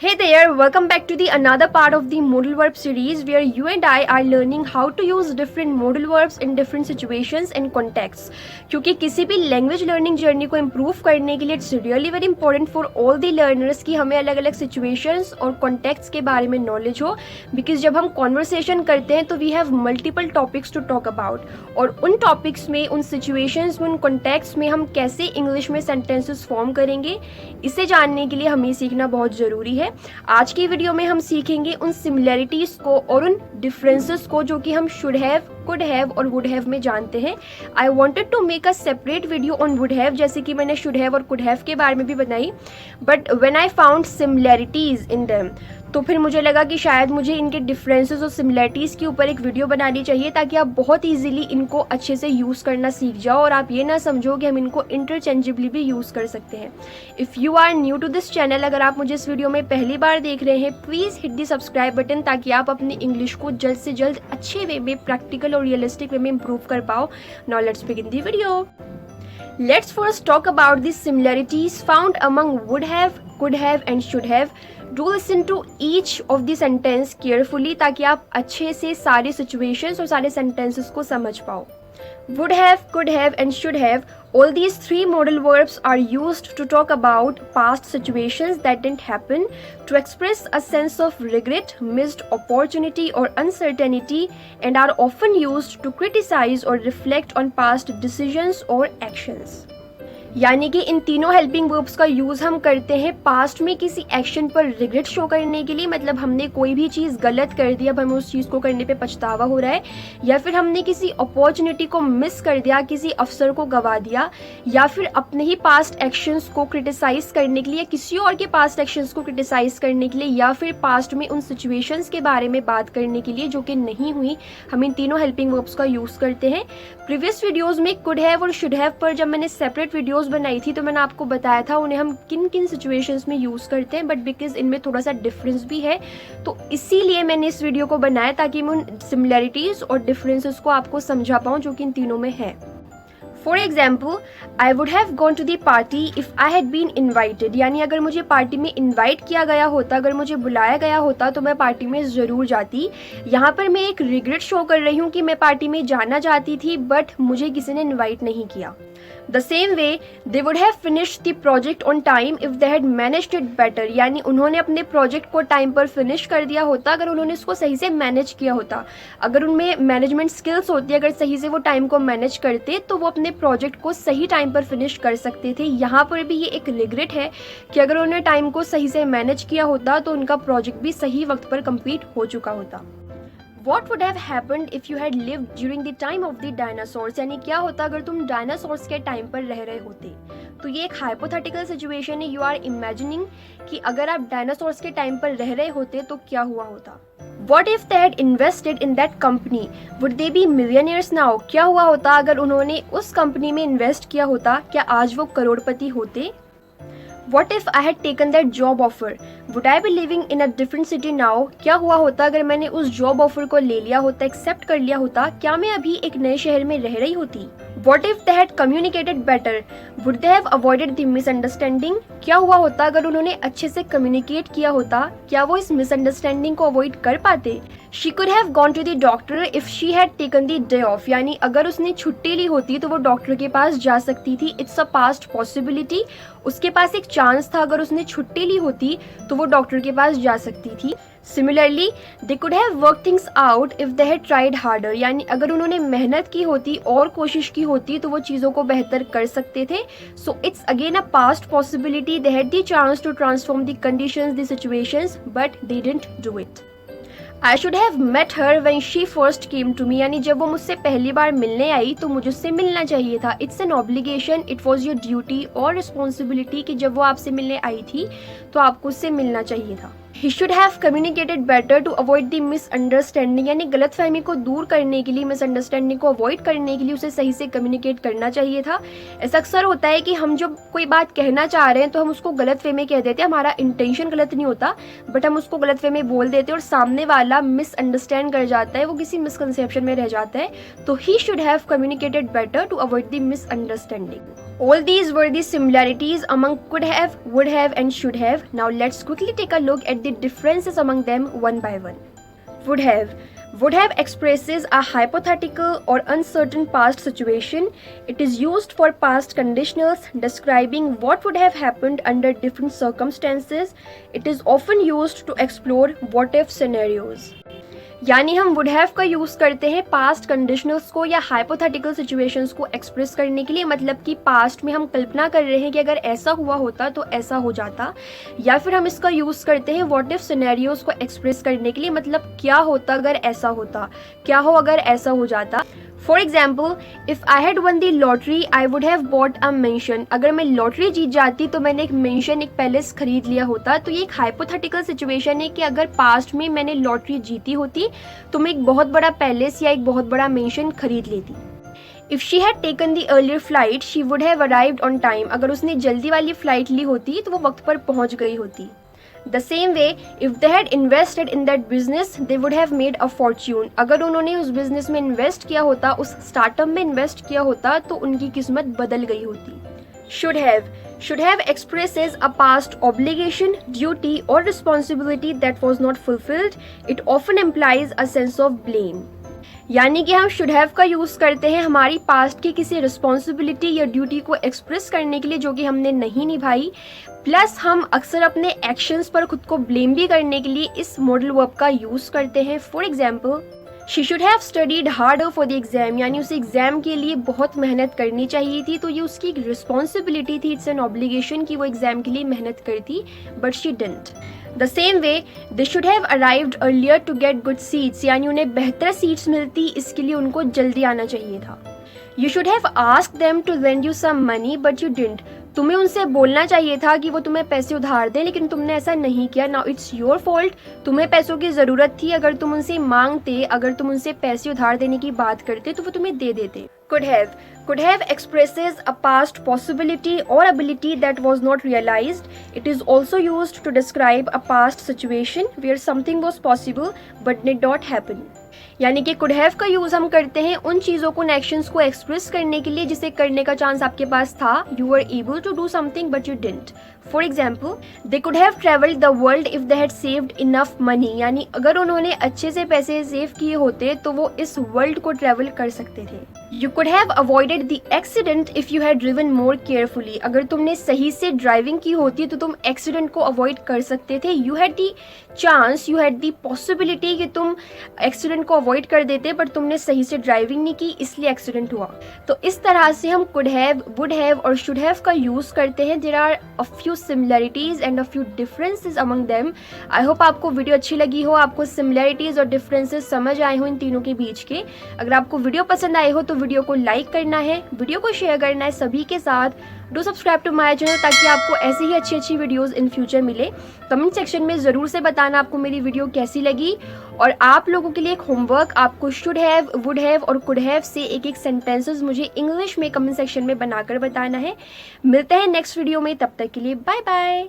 Hey there, welcome back to the another part of the modal verb series where you and I are learning how to use different modal verbs in different situations and contexts. क्योंकि किसी भी language learning journey को improve करने के लिए it's really very important for all the learners कि हमें अलग अलग सिचुएशंस और कॉन्टेक्ट्स के बारे में नॉलेज हो, बिकॉज जब हम कॉन्वर्सेशन करते हैं तो we have multiple topics to talk about और उन टॉपिक्स में, उन सिचुएशंस में, उन कॉन्टेक्ट्स में हम कैसे इंग्लिश में सेंटेंसेस फॉर्म करेंगे, इसे जानने के लिए हमें सीखना बहुत ज़रूरी है। आज की वीडियो में हम सीखेंगे उन सिमिलैरिटीज को और उन डिफरेंसेस को जो कि हम शुड हैव, कुड हैव और वुड हैव में जानते हैं। I wanted to make a separate video on would have, जैसे कि मैंने शुड हैव और कुड हैव के बारे में भी बनाई, but when I found similarities in them, तो फिर मुझे लगा कि शायद मुझे इनके डिफरेंसेस और सिमिलैरिटीज़ के ऊपर एक वीडियो बनानी चाहिए ताकि आप बहुत ईजिली इनको अच्छे से यूज़ करना सीख जाओ और आप ये ना समझो कि हम इनको इंटरचेंजेबली भी यूज़ कर सकते हैं। If you are new to this channel, अगर आप मुझे इस वीडियो में पहली बार देख रहे हैं, please hit the subscribe button ताकि आप अपनी इंग्लिश को जल्द से जल्द अच्छे वे में, प्रैक्टिकल और रियलिस्टिक वे में इम्प्रूव कर पाओ। Now let's begin the video. Let's first talk about the similarities found among would have, could have and should have. Do listen to each of the sentence carefully ताकि आप अच्छे से सारे situations और सारे sentences को समझ पाओ। Would have, could have and should have, all these three modal verbs are used to talk about past situations that didn't happen, to express a sense of regret, missed opportunity or uncertainty, and are often used to criticize or reflect on past decisions or actions. यानी कि इन तीनों helping verbs का use हम करते हैं past में किसी action पर रिग्रेट शो करने के लिए, मतलब हमने कोई भी चीज़ गलत कर दी, अब हमें उस चीज़ को करने पे पछतावा हो रहा है, या फिर हमने किसी अपॉर्चुनिटी को मिस कर दिया, किसी अवसर को गवा दिया, या फिर अपने ही पास्ट एक्शंस को क्रिटिसाइज करने के लिए, किसी और के पास्ट एक्शंस को क्रिटिसाइज करने के लिए, या फिर पास्ट में उन सिचुएशंस के बारे में बात करने के लिए जो कि नहीं हुई, हम इन तीनों हेल्पिंग वर्ब्स का यूज़ करते हैं। प्रीवियस वीडियोज़ में कुड हैव और शुड हैव पर जब मैंने सेपरेट वीडियोज़ बनाई थी तो मैंने आपको बताया था उन्हें हम किन किन सिचुएशंस में यूज़ करते हैं, बट बिकॉज इनमें थोड़ा सा डिफरेंस भी है तो इसीलिए मैंने इस वीडियो को बनाया ताकि मैं उन सिमिलैरिटीज़ और डिफरेंसेस को आपको समझा पाऊँ जो कि इन तीनों में है। For example, I would have gone to the party if I had been invited, यानी अगर मुझे पार्टी में इन्वाइट किया गया होता, अगर मुझे बुलाया गया होता तो मैं पार्टी में ज़रूर जाती। यहाँ पर मैं एक रिग्रेट शो कर रही हूँ कि मैं पार्टी में जाना चाहती थी बट मुझे किसी ने इन्वाइट नहीं किया। The same way they would have finished the project on time if they had managed it better, यानी उन्होंने अपने प्रोजेक्ट को टाइम पर फिनिश कर दिया होता अगर उन्होंने इसको सही से मैनेज किया होता, अगर उनमें मैनेजमेंट स्किल्स होती, अगर सही से वो टाइम को मैनेज करते तो वो अपने प्रोजेक्ट को सही टाइम पर फिनिश कर सकते थे। यहाँ पर भी ये एक रिग्रेट है कि अगर उन्होंने टाइम को सही से मैनेज किया होता तो उनका प्रोजेक्ट भी सही वक्त पर कंप्लीट हो चुका होता। What would have happened if you had lived during the time of the dinosaurs, यानी क्या होता अगर तुम डायनासोर्स के टाइम पर रह रहे होते। तो ये एक हाइपोथेटिकल सिचुएशन है, यू आर इमेजिनिंग कि अगर आप डायनासोर्स के टाइम पर रह रहे होते तो क्या हुआ होता। What if they had invested in that company? Would they be millionaires now? क्या हुआ होता अगर उन्होंने उस कंपनी में इन्वेस्ट किया होता, क्या आज वो करोड़पति होते। What if I had taken that job offer? Would I be living in a different city now? क्या हुआ होता अगर मैंने उस जॉब ऑफर को ले लिया होता, एक्सेप्ट कर लिया होता, क्या मैं अभी एक नए शहर में रह रही होती। What if they had communicated better? Would they have avoided the misunderstanding? क्या हुआ होता अगर उन्होंने अच्छे से कम्युनिकेट किया होता, क्या वो इस मिसअंडरस्टैंडिंग को अवॉइड कर पाते। She could have gone to the doctor if she had taken the day off, यानी अगर उसने छुट्टी ली होती तो वो डॉक्टर के पास जा सकती थी। इट्स अ पास्ट पॉसिबिलिटी, उसके पास एक चांस था, अगर उसने छुट्टी ली होती तो वो डॉक्टर के पास जा सकती थी। Similarly they could have work things out if they had tried harder, यानी अगर उन्होंने मेहनत की होती और कोशिश की होती तो वो चीज़ों को बेहतर कर सकते थे। So it's again a past possibility, they had the chance to transform the conditions, the situations, but they didn't do it. I should have met her when she first came to me, यानी जब वो मुझसे पहली बार मिलने आई तो मुझे उससे मिलना चाहिए था। It's an obligation, it was your duty और रिस्पॉन्सिबिलिटी कि जब वो आपसे मिलने आई थी तो आपको उससे मिलना चाहिए था। He should have communicated better to avoid the misunderstanding, यानी गलतफहमी को दूर करने के लिए, मिसअंडरस्टैंडिंग को अवॉइड करने के लिए उसे सही से कम्युनिकेट करना चाहिए था। ऐसा अक्सर होता है कि हम जब कोई बात कहना चाह रहे हैं तो हम उसको गलत वे में कह देते हैं, हमारा इंटेंशन गलत नहीं होता बट हम उसको गलत वे में बोल देते हैं और सामने वाला मिसअंडरस्टैंड कर जाता है, वो किसी मिसकंसेप्शन में रह जाता है। तो he should have communicated better to avoid the misunderstanding. All these were the similarities among could have, would have and should have. Now let's quickly take a look at the differences among them one by one. Would have. Would have expresses a hypothetical or uncertain past situation. It is used for past conditionals describing what would have happened under different circumstances. It is often used to explore what if scenarios. यानी हम would have का use करते हैं past conditionals को या hypothetical situations को express करने के लिए, मतलब कि पास्ट में हम कल्पना कर रहे हैं कि अगर ऐसा हुआ होता तो ऐसा हो जाता, या फिर हम इसका यूज़ करते हैं व्हाट इफ सिनेरियोज को एक्सप्रेस करने के लिए, मतलब क्या होता अगर ऐसा होता, क्या हो अगर ऐसा हो जाता. For example, if I had one the lottery I would have bought a mention. अगर मैं लॉटरी जीत जाती तो मैंने एक मेंशन, एक पैलेस खरीद लिया होता. तो ये एक हाइपोथेटिकल सिचुएशन है कि अगर पास्ट में मैंने लॉटरी जीती होती तो मैं एक बहुत बड़ा पैलेस या एक बहुत बड़ा मेंशन खरीद लेती. If she had taken the earlier flight she would have arrived on time. अगर उसने जल्दी वाली फ्लाइट ली होती तो वो वक्त पर पहुंच गई होती. The same way, if they had invested in that business, they would have made a fortune. अगर उन्होंने उस बिजनेस में इन्वेस्ट किया होता, उस स्टार्टअप में इन्वेस्ट किया होता, तो उनकी किस्मत बदल गई होती. Should have. Should have expresses a past obligation, duty or responsibility that was not fulfilled. It often implies a sense of blame. यानी कि हम शुड हैव का यूज़ करते हैं हमारी पास्ट की किसी रिस्पॉन्सिबिलिटी या ड्यूटी को एक्सप्रेस करने के लिए जो कि हमने नहीं निभाई, प्लस हम अक्सर अपने एक्शंस पर खुद को ब्लेम भी करने के लिए इस मॉडल वर्ब का यूज़ करते हैं. For example, she should have studied harder for the exam. यानी उसे एग्जाम के लिए बहुत मेहनत करनी चाहिए थी, तो ये उसकी एक रिस्पॉन्सिबिलिटी थी, इट्स एन ऑब्लिगेशन कि वो एग्जाम के लिए मेहनत करती, but she didn't. The same way, they should have arrived earlier to get good seats. यानी उन्हें बेहतर सीट्स मिलती, इसके लिए उनको जल्दी आना चाहिए था. You should have asked them to lend you some money, but you didn't. तुम्हें उनसे बोलना चाहिए था कि वो तुम्हें पैसे उधार दें, लेकिन तुमने ऐसा नहीं किया. Now it's your fault. तुम्हें पैसों की ज़रूरत थी. अगर तुम उनसे मांगते, अगर तुम उनसे पैसे उधार देने की बात करते तो वो तुम्हें दे देते. Could have. Could have expresses a past possibility or ability that was not realized. It is also used to describe a past situation where something was possible but did not happen. यानी कि could have का use हम करते हैं उन चीज़ों को, actions को एक्सप्रेस करने के लिए जिसे करने का चांस आपके पास था. You were able to do something but you didn't. For example, they could have traveled the world if they had saved enough money. यानी अगर उन्होंने अच्छे से पैसे सेव किए होते तो वो इस वर्ल्ड को ट्रैवल कर सकते थे. You could have avoided the accident if you had driven more carefully. अगर तुमने सही से ड्राइविंग की होती तो तुम एक्सीडेंट को अवॉइड कर सकते थे. You had the chance, you had the possibility कि तुम एक्सीडेंट को अवॉइड कर देते, बट तुमने सही से ड्राइविंग नहीं की इसलिए एक्सीडेंट हुआ. तो इस तरह से हम could have, would have और should have का यूज़ करते हैं. There are a few similarities and a few differences among them. I hope आपको वीडियो अच्छी लगी हो, आपको similarities और differences समझ आए हो इन तीनों के बीच के. अगर आपको वीडियो पसंद आए हो तो वीडियो को लाइक करना है, वीडियो को शेयर करना है सभी के साथ. Do subscribe to my channel ताकि आपको ऐसे ही अच्छी अच्छी वीडियोस इन फ्यूचर मिले. कमेंट सेक्शन में ज़रूर से बताना आपको मेरी वीडियो कैसी लगी. और आप लोगों के लिए एक होमवर्क, आपको शुड हैव, वुड हैव और कुड हैव से एक एक सेंटेंसेस मुझे इंग्लिश में कमेंट सेक्शन में बनाकर बताना है. मिलते हैं नेक्स्ट वीडियो में, तब तक के लिए बाय बाय.